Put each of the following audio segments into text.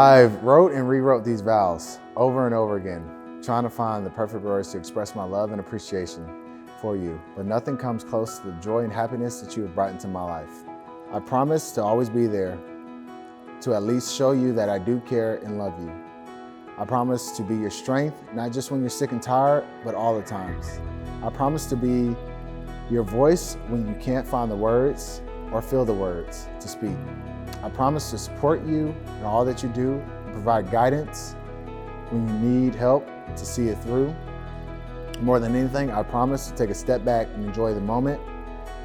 I've wrote and rewrote these vows over and over again, trying to find the perfect words to express my love and appreciation for you, but nothing comes close to the joy and happiness that you have brought into my life. I promise to always be there, to at least show you that I do care and love you. I promise to be your strength, not just when you're sick and tired, but all the times. I promise to be your voice when you can't find the words or feel the words to speak. I promise to support you in all that you do and provide guidance when you need help to see it through. More than anything, I promise to take a step back and enjoy the moment,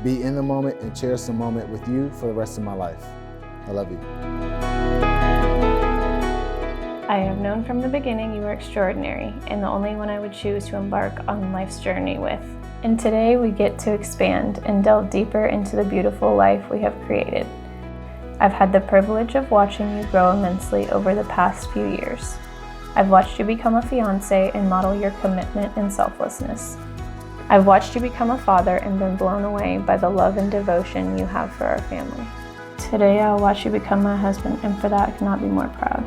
be in the moment, and cherish the moment with you for the rest of my life. I love you. I have known from the beginning you are extraordinary and the only one I would choose to embark on life's journey with. And today we get to expand and delve deeper into the beautiful life we have created. I've had the privilege of watching you grow immensely over the past few years. I've watched you become a fiancé and model your commitment and selflessness. I've watched you become a father and been blown away by the love and devotion you have for our family. Today I'll watch you become my husband, and for that I cannot be more proud.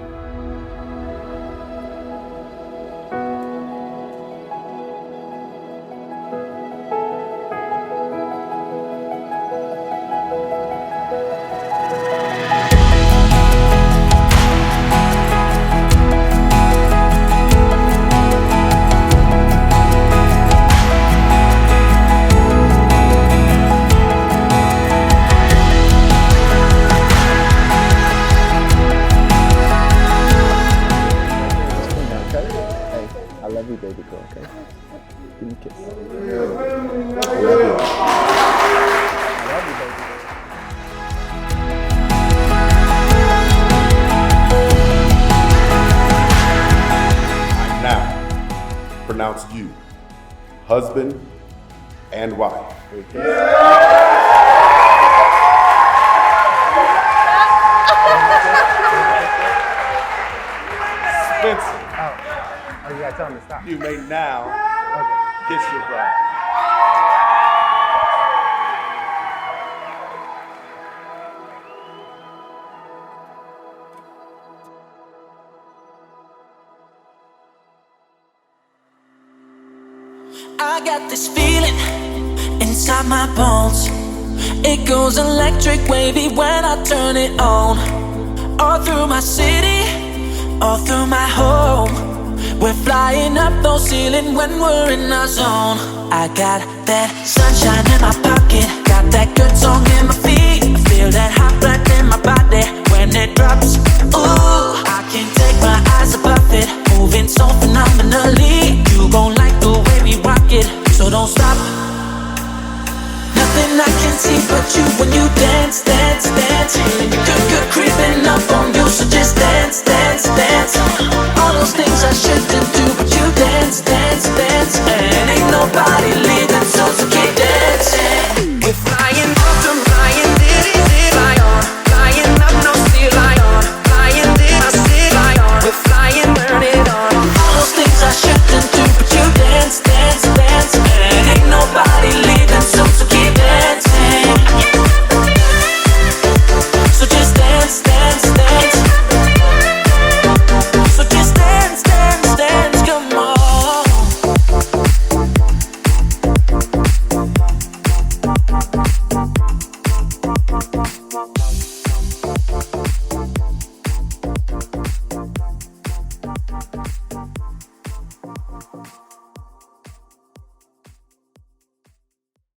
I love you, baby girl, okay? Give me a kiss. I love you. I love you, baby. I now pronounce you husband and wife. Spencer. Oh, you gotta tell him to stop. You may now kiss your bride. I got this feeling inside my bones. It goes electric wavy when I turn it on. All through my city, all through my home. We're flying up no ceiling when we're in our zone. I got that sunshine in my pocket, got that good song in my feet. I feel that hot blood in my body when it drops. Ooh, I can't take my eyes off